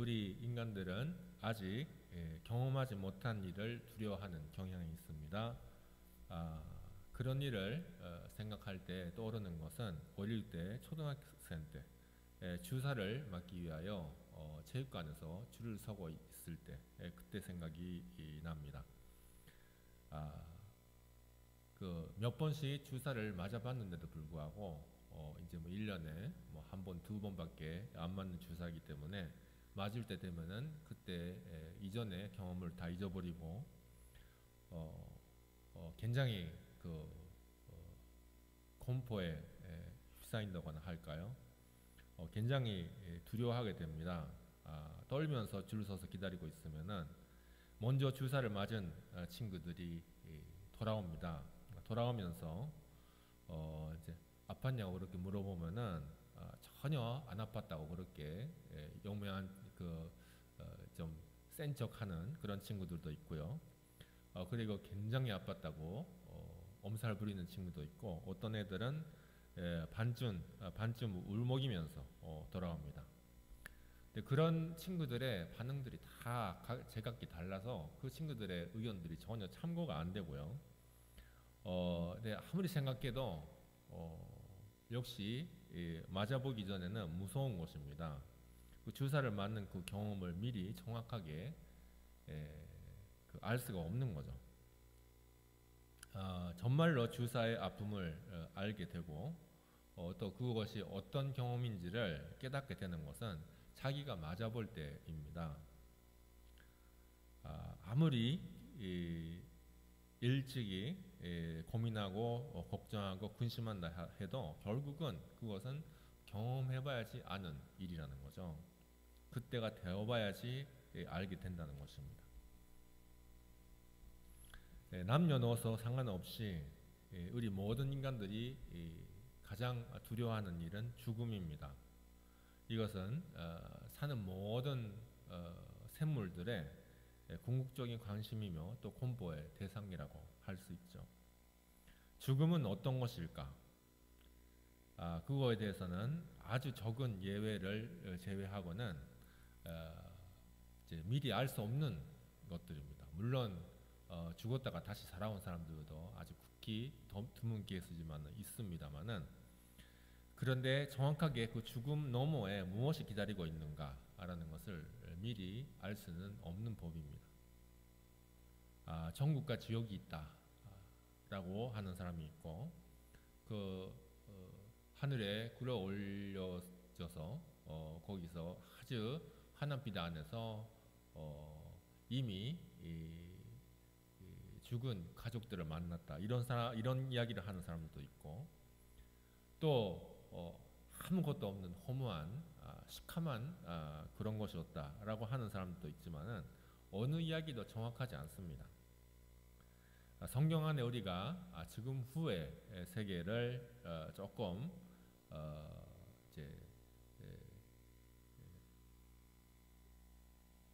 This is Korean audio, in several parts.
우리 인간들은 아직 경험하지 못한 일을 두려워하는 경향이 있습니다. 그런 일을 생각할 때 떠오르는 것은 어릴 때 초등학생 때 주사를 맞기 위하여 체육관에서 줄을 서고 있을 때 그때 생각이 납니다. 그 몇 번씩 주사를 맞아봤는데도 불구하고 이제 뭐 1년에 뭐 한 번, 두 번밖에 안 맞는 주사이기 때문에 맞을 때 되면은 그때 이전의 경험을 다 잊어버리고 굉장히 그 공포에 휩싸인다거나 할까요? 굉장히 두려워하게 됩니다. 떨면서 줄 서서 기다리고 있으면은 먼저 주사를 맞은 친구들이 돌아옵니다. 돌아오면서 이제 아팠냐고 그렇게 물어보면은 전혀 안 아팠다고 그렇게 용맹한 그 좀 센 척하는 그런 친구들도 있고요. 그리고 굉장히 아팠다고 엄살 부리는 친구도 있고 어떤 애들은 반쯤 울먹이면서 돌아옵니다. 근데 그런 친구들의 반응들이 다 제각기 달라서 그 친구들의 의견들이 전혀 참고가 안 되고요. 근데 아무리 생각해도 역시 맞아보기 전에는 무서운 것입니다. 그 주사를 맞는 그 경험을 미리 정확하게 알 수가 없는 거죠. 정말로 주사의 아픔을 알게 되고 또 그것이 어떤 경험인지를 깨닫게 되는 것은 자기가 맞아볼 때입니다. 아무리 일찍이 고민하고 걱정하고 근심한다 해도 결국은 그것은 경험해봐야지 아는 일이라는 거죠. 그때가 되어봐야지 알게 된다는 것입니다. 남녀노소 상관없이 우리 모든 인간들이 가장 두려워하는 일은 죽음입니다. 이것은 사는 모든 생물들의 궁극적인 관심이며 또 공포의 대상이라고 할 수 있죠. 죽음은 어떤 것일까? 그거에 대해서는 아주 적은 예외를 제외하고는 이제 미리 알 수 없는 것들입니다. 물론 죽었다가 다시 살아온 사람들도 아주 극히 드문 케이스지만 있습니다만은 그런데 정확하게 그 죽음 너머에 무엇이 기다리고 있는가라는 것을 미리 알 수는 없는 법입니다. 천국과 지옥이 있다라고 하는 사람이 있고 그 하늘에 굴러 올려져서 거기서 아주 환한빛 안에서 이미 죽은 가족들을 만났다 이런 이야기를 하는 사람도 있고 또 아무것도 없는 허무한 시커먼 그런 것이었다라고 하는 사람도 있지만은 어느 이야기도 정확하지 않습니다. 성경 안에 우리가 죽음 후의 세계를 조금 이제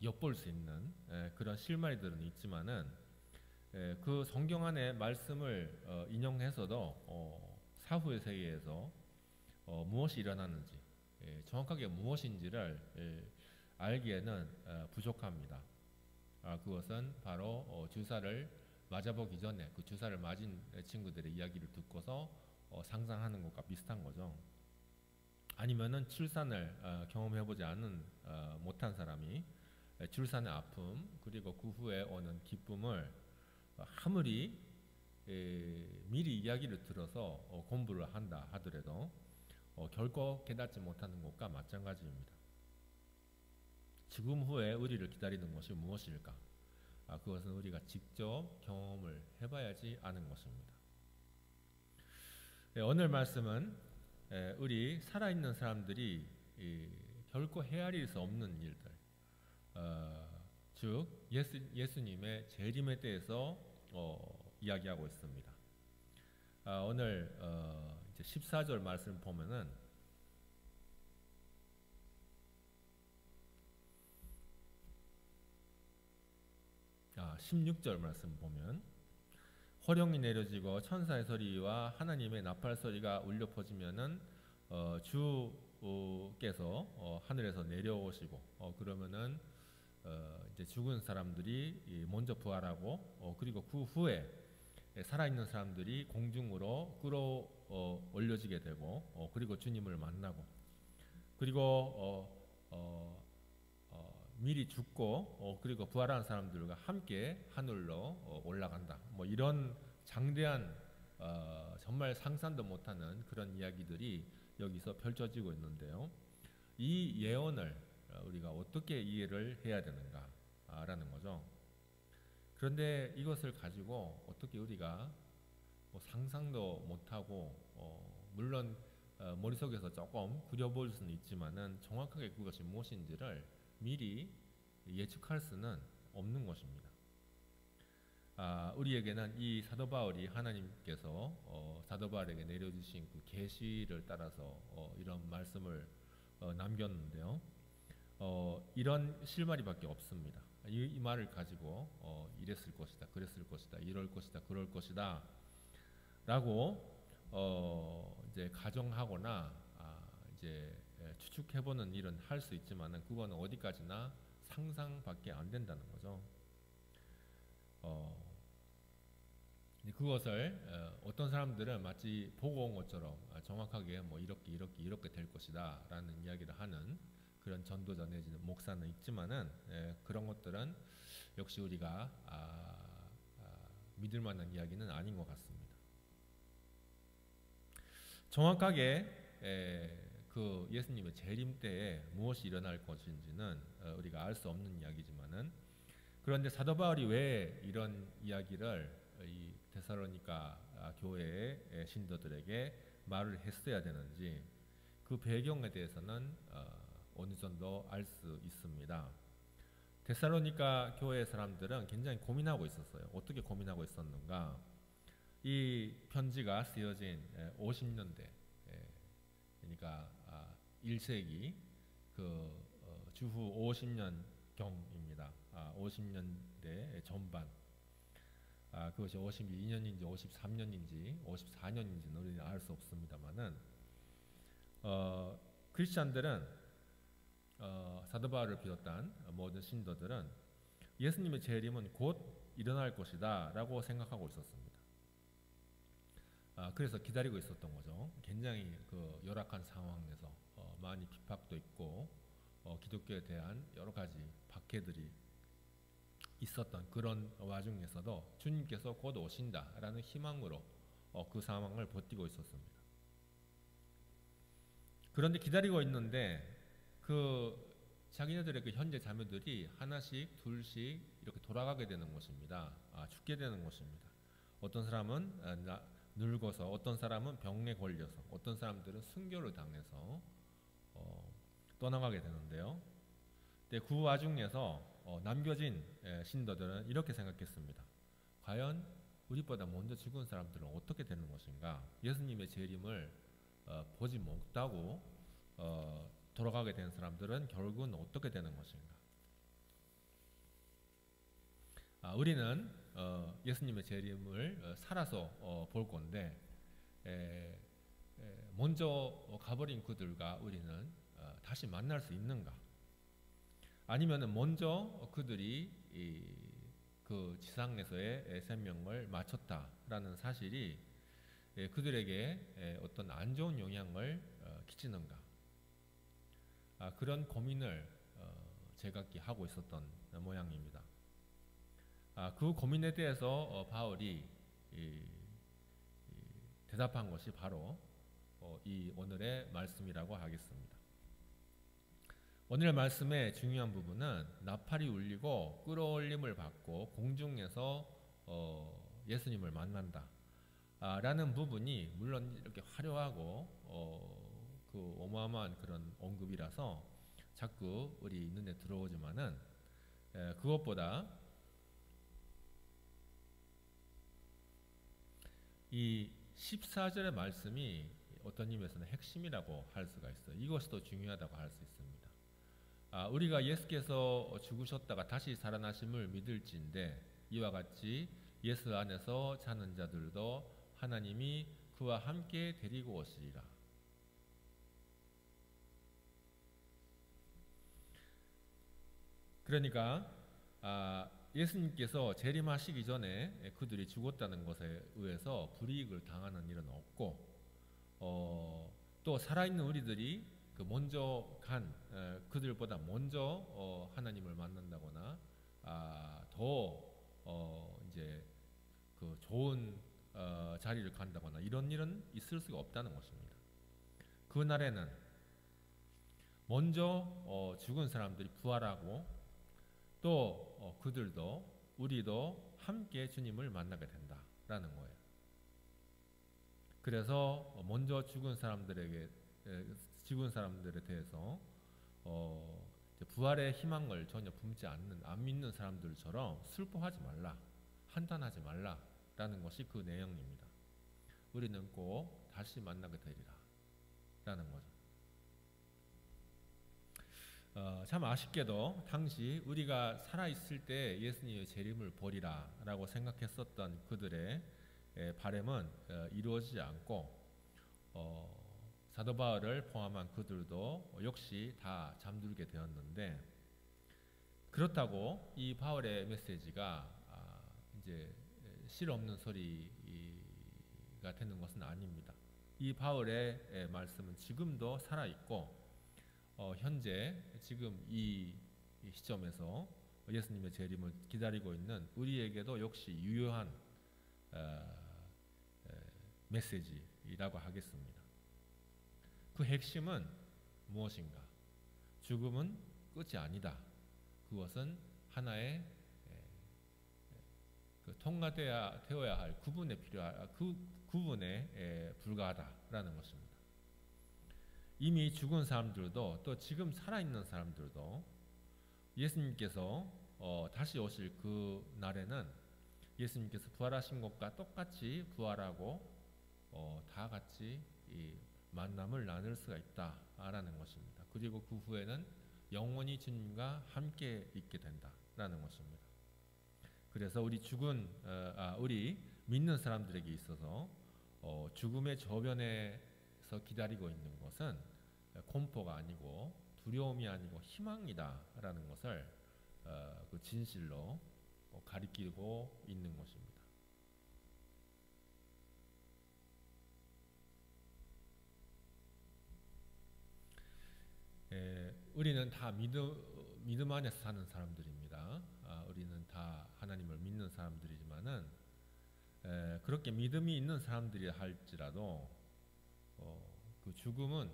엿볼 수 있는 그런 실마리들은 있지만은 그 성경 안의 말씀을 인용해서도 사후의 세계에서 무엇이 일어나는지 정확하게 무엇인지를 알기에는 부족합니다. 그것은 바로 주사를 맞아보기 전에 그 주사를 맞은 친구들의 이야기를 듣고서 상상하는 것과 비슷한 거죠. 아니면은 출산을 경험해보지 않은 못한 사람이 출산의 아픔 그리고 그 후에 오는 기쁨을 아무리 미리 이야기를 들어서 공부를 한다 하더라도 결코 깨닫지 못하는 것과 마찬가지입니다. 죽음 후에 우리를 기다리는 것이 무엇일까? 그것은 우리가 직접 경험을 해봐야지 아는 것입니다. 오늘 말씀은 우리 살아있는 사람들이 결코 헤아릴 수 없는 일들, 즉 예수님의 재림에 대해서 이야기하고 있습니다. 오늘 이제 14절 말씀 보면은 16절 말씀 보면 호령이 내려지고 천사의 소리와 하나님의 나팔 소리가 울려 퍼지면은 주 주께서 하늘에서 내려오시고 그러면은 이제 죽은 사람들이 먼저 부활하고 그리고 그 후에 살아있는 사람들이 공중으로 끌어올려지게 되고 그리고 주님을 만나고 그리고 미리 죽고 그리고 부활한 사람들과 함께 하늘로 올라간다. 뭐 이런 장대한 정말 상상도 못하는 그런 이야기들이 여기서 펼쳐지고 있는데요. 이 예언을 우리가 어떻게 이해를 해야 되는가라는 거죠. 그런데 이것을 가지고 어떻게 우리가 뭐 상상도 못하고 물론 머릿속에서 조금 그려볼 수는 있지만은 정확하게 그것이 무엇인지를 미리 예측할 수는 없는 것입니다. 우리에게는 이 사도 바울이 하나님께서 사도 바울에게 내려주신 그 계시를 따라서 이런 말씀을 남겼는데요. 이런 실마리밖에 없습니다. 이 말을 가지고 이랬을 것이다, 그랬을 것이다, 이럴 것이다, 그럴 것이다 라고 이제 가정하거나 이제 추측해보는 일은 할 수 있지만은 그거는 어디까지나 상상밖에 안 된다는 거죠. 그것을 어떤 사람들은 마치 보고 온 것처럼 정확하게 뭐 이렇게 될 것이다 라는 이야기를 하는 그런 전도자 내지는 목사는 있지만은 그런 것들은 역시 우리가 믿을 만한 이야기는 아닌 것 같습니다. 정확하게 그 예수님의 재림 때에 무엇이 일어날 것인지는 우리가 알 수 없는 이야기지만은 그런데 사도 바울이 왜 이런 이야기를 이 데살로니가 교회의 신도들에게 말을 했어야 되는지 그 배경에 대해서는 어느 정도 알 수 있습니다. 데살로니가 교회 사람들은 굉장히 고민하고 있었어요. 어떻게 고민하고 있었는가? 이 편지가 쓰여진 50년대, 그러니까 1세기 그 주후 50년 경입니다. 50년대 전반. 그것이 52년인지 53년인지 54년인지는 우리는 알 수 없습니다만은 크리스찬들은 사도 바울을 비롯한 모든 신도들은 예수님의 재림은 곧 일어날 것이다 라고 생각하고 있었습니다. 그래서 기다리고 있었던 거죠. 굉장히 그 열악한 상황에서 많이 핍박도 있고 기독교에 대한 여러 가지 박해들이 있었던 그런 와중에서도 주님께서 곧 오신다라는 희망으로 그 상황을 버티고 있었습니다. 그런데 기다리고 있는데 그 자기네들의 그 현재 자매들이 하나씩 둘씩 이렇게 돌아가게 되는 것입니다. 죽게 되는 것입니다. 어떤 사람은 늙어서, 어떤 사람은 병에 걸려서, 어떤 사람들은 순교를 당해서 떠나가게 되는데요. 근데 그 와중에서 남겨진 신도들은 이렇게 생각했습니다. 과연 우리보다 먼저 죽은 사람들은 어떻게 되는 것인가? 예수님의 재림을 보지 못하고 돌아가게 된 사람들은 결국은 어떻게 되는 것인가? 우리는 예수님의 재림을 살아서 볼 건데 먼저 가버린 그들과 우리는 다시 만날 수 있는가? 아니면 먼저 그들이 그 지상에서의 생명을 마쳤다라는 사실이 그들에게 어떤 안 좋은 영향을 끼치는가? 그런 고민을 제각기 하고 있었던 모양입니다. 그 고민에 대해서 바울이 대답한 것이 바로 이 오늘의 말씀이라고 하겠습니다. 오늘 말씀의 중요한 부분은 나팔이 울리고 끌어올림을 받고 공중에서 예수님을 만난다 라는 부분이 물론 이렇게 화려하고 그 어마어마한 그런 언급이라서 자꾸 우리 눈에 들어오지만은 그것보다 이 14절의 말씀이 어떤 의미에서는 핵심이라고 할 수가 있어요. 이것이 더 중요하다고 할 수 있습니다. 우리가 예수께서 죽으셨다가 다시 살아나심을 믿을지인데 이와 같이 예수 안에서 자는 자들도 하나님이 그와 함께 데리고 오시리라. 그러니까 예수님께서 재림하시기 전에 그들이 죽었다는 것에 의해서 불이익을 당하는 일은 없고, 또 살아있는 우리들이 그 먼저 간 그들보다 먼저 하나님을 만난다거나 더 이제 그 좋은 자리를 간다거나 이런 일은 있을 수가 없다는 것입니다. 그 날에는 먼저 죽은 사람들이 부활하고 또 그들도 우리도 함께 주님을 만나게 된다라는 거예요. 그래서 먼저 죽은 사람들에 대해서 부활의 희망을 전혀 품지 않는 안 믿는 사람들처럼 슬퍼하지 말라, 한탄하지 말라라는 것이 그 내용입니다. 우리는 꼭 다시 만나게 되리라라는 거죠. 참 아쉽게도 당시 우리가 살아있을 때 예수님의 재림을 보리라라고 생각했었던 그들의 바람은 이루어지지 않고 사도 바울을 포함한 그들도 역시 다 잠들게 되었는데, 그렇다고 이 바울의 메시지가 이제 실 없는 소리가 되는 것은 아닙니다. 이 바울의 말씀은 지금도 살아있고 현재 지금 이 시점에서 예수님의 재림을 기다리고 있는 우리에게도 역시 유효한 메시지라고 하겠습니다. 그 핵심은 무엇인가? 죽음은 끝이 아니다. 그것은 하나의 통과되어야 할 구분에 불과하다라는 것입니다. 이미 죽은 사람들도 또 지금 살아있는 사람들도 예수님께서 다시 오실 그 날에는 예수님께서 부활하신 것과 똑같이 부활하고 다 같이 이 만남을 나눌 수가 있다라는 것입니다. 그리고 그 후에는 영원히 주님과 함께 있게 된다라는 것입니다. 그래서 우리 믿는 사람들에게 있어서 죽음의 저변에서 기다리고 있는 것은 공포가 아니고 두려움이 아니고 희망이다라는 것을 그 진실로 가리키고 있는 것입니다. 우리는 다 믿음 안에서 사는 사람들입니다. 우리는 다 하나님을 믿는 사람들이지만은 그렇게 믿음이 있는 사람들이 할지라도 그 죽음은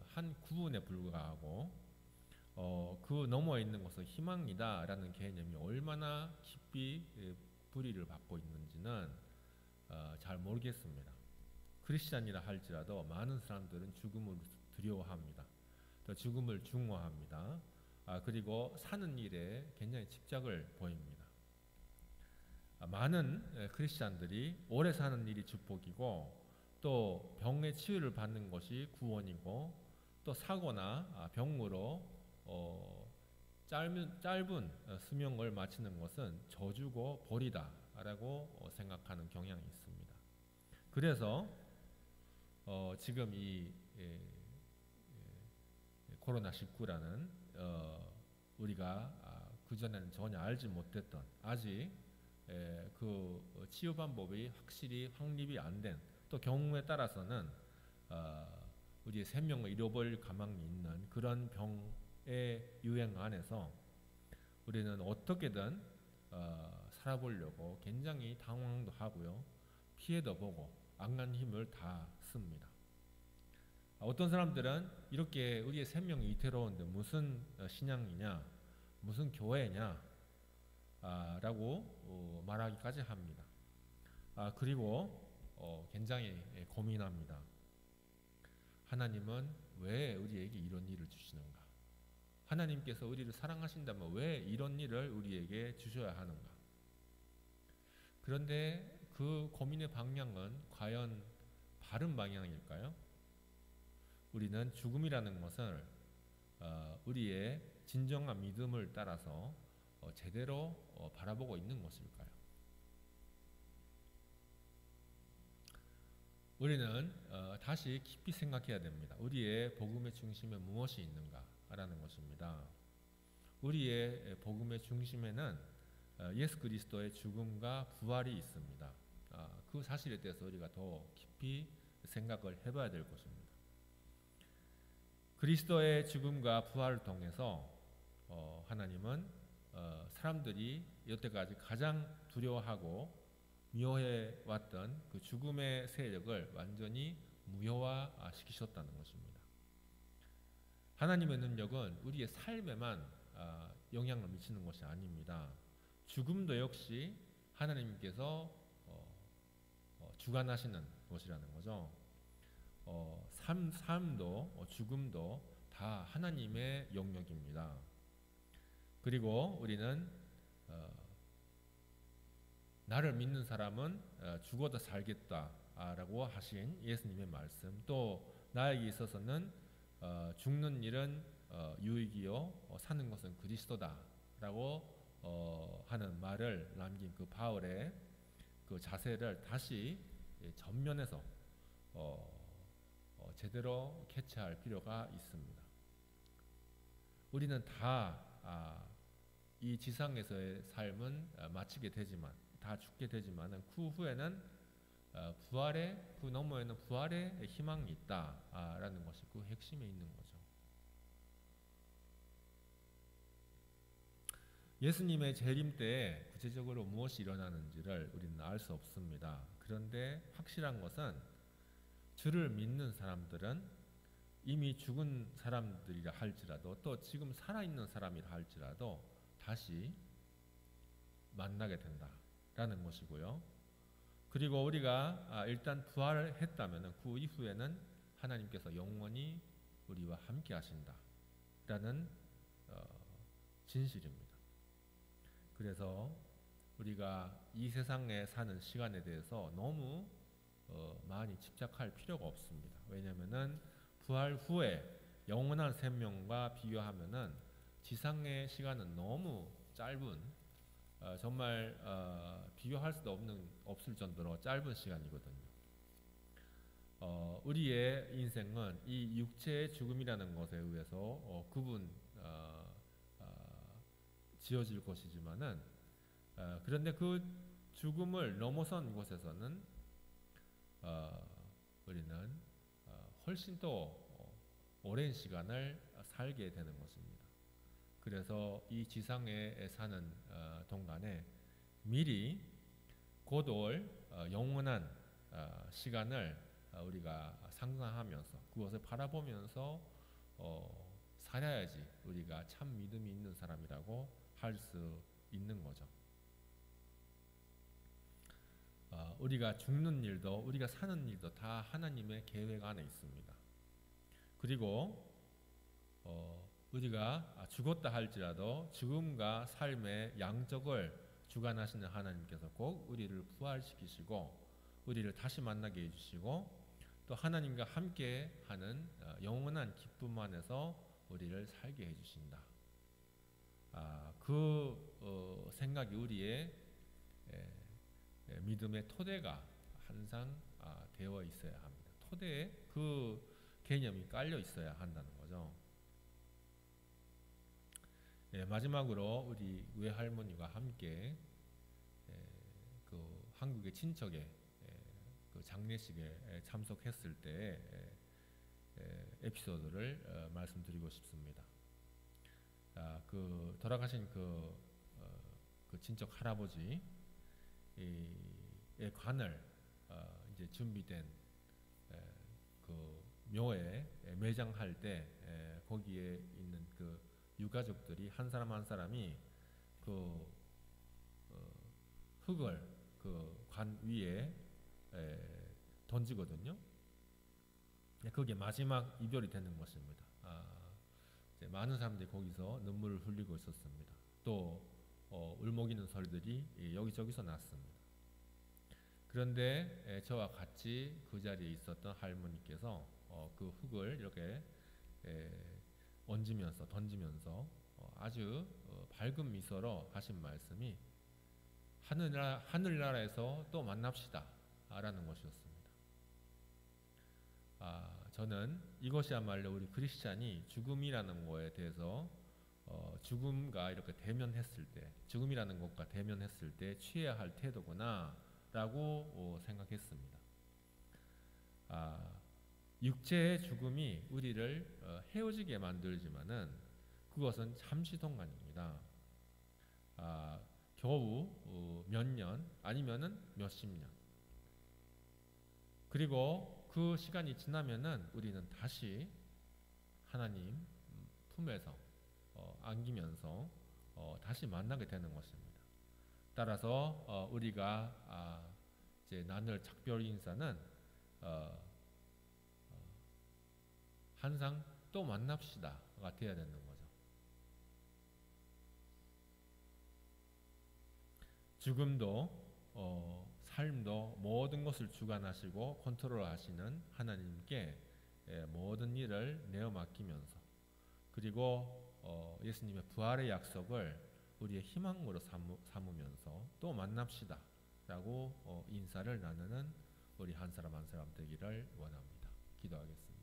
한 구분에 불과하고 그 너머에 있는 것은 희망이다라는 개념이 얼마나 깊이 뿌리를 받고 있는지는 잘 모르겠습니다. 크리스찬이라 할지라도 많은 사람들은 죽음을 두려워합니다. 또 죽음을 중화합니다. 그리고 사는 일에 굉장히 집착을 보입니다. 많은 크리스찬들이 오래 사는 일이 축복이고 또 병의 치유를 받는 것이 구원이고 또 사고나 병으로 짧은 수명을 마치는 것은 저주고 벌이다라고 생각하는 경향이 있습니다. 그래서 지금 이 코로나19라는 우리가 그전에는 전혀 알지 못했던 아직 그 치유 방법이 확실히 확립이 안 된, 또 경우에 따라서는 우리의 생명을 잃어버릴 가망이 있는 그런 병의 유행 안에서 우리는 어떻게든 살아보려고 굉장히 당황도 하고요, 피해도 보고 악한 힘을 다 씁니다. 어떤 사람들은 이렇게 우리의 생명이 위태로운데 무슨 신앙이냐, 무슨 교회냐 라고 말하기까지 합니다. 그리고 굉장히 고민합니다. 하나님은 왜 우리에게 이런 일을 주시는가? 하나님께서 우리를 사랑하신다면 왜 이런 일을 우리에게 주셔야 하는가? 그런데 그 고민의 방향은 과연 바른 방향일까요? 우리는 죽음이라는 것을 우리의 진정한 믿음을 따라서 제대로 바라보고 있는 것일까요? 우리는 다시 깊이 생각해야 됩니다. 우리의 복음의 중심에 무엇이 있는가라는 것입니다. 우리의 복음의 중심에는 예수 그리스도의 죽음과 부활이 있습니다. 그 사실에 대해서 우리가 더 깊이 생각을 해봐야 될 것입니다. 그리스도의 죽음과 부활을 통해서 하나님은 사람들이 여태까지 가장 두려워하고 미워해 왔던 그 죽음의 세력을 완전히 무효화시키셨다는 것입니다. 하나님의 능력은 우리의 삶에만 영향을 미치는 것이 아닙니다. 죽음도 역시 하나님께서 주관하시는 것이라는 거죠. 삶도 죽음도 다 하나님의 영역입니다. 그리고 우리는 나를 믿는 사람은 죽어도 살겠다라고 하신 예수님의 말씀, 또 나에게 있어서는 죽는 일은 유익이요 사는 것은 그리스도다라고 하는 말을 남긴 그 바울의 그 자세를 다시 전면에서 제대로 캐치할 필요가 있습니다. 우리는 다 이 지상에서의 삶은 마치게 되지만, 다 죽게 되지만 그 후에는 그 너머에는 부활의 희망이 있다라는 것이 그 핵심에 있는 거죠. 예수님의 재림 때에 구체적으로 무엇이 일어나는지를 우리는 알 수 없습니다. 그런데 확실한 것은 주를 믿는 사람들은 이미 죽은 사람들이라 할지라도, 또 지금 살아있는 사람이라 할지라도 다시 만나게 된다라는 것이고요. 그리고 우리가 일단 부활을 했다면 그 이후에는 하나님께서 영원히 우리와 함께 하신다라는 진실입니다. 그래서 우리가 이 세상에 사는 시간에 대해서 너무 많이 집착할 필요가 없습니다. 왜냐하면은 부활 후에 영원한 생명과 비교하면은 지상의 시간은 너무 짧은, 정말 비교할 수도 없을 정도로 짧은 시간이거든요. 우리의 인생은 이 육체의 죽음이라는 것에 의해서 지어질 것이지만은 그런데 그 죽음을 넘어선 곳에서는 우리는 훨씬 더 오랜 시간을 살게 되는 것입니다. 그래서 이 지상에 사는 동안에 미리 곧 올 영원한 시간을 우리가 상상하면서 그것을 바라보면서 살아야지 우리가 참 믿음이 있는 사람이라고 할 수 있는 거죠. 우리가 죽는 일도 우리가 사는 일도 다 하나님의 계획 안에 있습니다. 그리고 우리가 죽었다 할지라도 죽음과 삶의 양적을 주관하시는 하나님께서 꼭 우리를 부활시키시고 우리를 다시 만나게 해주시고 또 하나님과 함께 하는 영원한 기쁨 안에서 우리를 살게 해주신다. 그 생각이 우리의 믿음의 토대가 항상 되어 있어야 합니다. 토대에 그 개념이 깔려 있어야 한다는 거죠. 마지막으로 우리 외할머니와 함께 그 한국의 친척의 그 장례식에 참석했을 때 에피소드를 말씀드리고 싶습니다. 그 돌아가신 그 친척 할아버지의 관을 이제 준비된 그 묘에 매장할 때 거기에 있는 그 유가족들이 한 사람 한 사람이 그 흙을 그 관 위에 던지거든요. 그게 마지막 이별이 되는 것입니다. 이제 많은 사람들이 거기서 눈물을 흘리고 있었습니다. 또 울먹이는 소리들이 여기저기서 났습니다. 그런데 저와 같이 그 자리에 있었던 할머니께서 그 흙을 이렇게 던지면서 아주 밝은 미소로 하신 말씀이 하늘나라에서 또 만납시다 라는 것이었습니다. 저는 이것이야말로 우리 크리스찬이 죽음이라는 거에 대해서 죽음과 이렇게 대면했을 때, 죽음이라는 것과 대면했을 때 취해야 할 태도구나라고 생각했습니다. 육체의 죽음이 우리를 헤어지게 만들지만은 그것은 잠시 동안입니다. 겨우 몇 년 아니면은 몇십 년. 그리고 그 시간이 지나면은 우리는 다시 하나님 품에서 안기면서 다시 만나게 되는 것입니다. 따라서 우리가 이제 나눌 작별 인사는 항상 또 만납시다가 되어야 되는 거죠. 죽음도 삶도 모든 것을 주관하시고 컨트롤하시는 하나님께 모든 일을 내어 맡기면서, 그리고 예수님의 부활의 약속을 우리의 희망으로 삼으면서 또 만납시다 라고 인사를 나누는 우리 한 사람 한 사람 되기를 원합니다. 기도하겠습니다.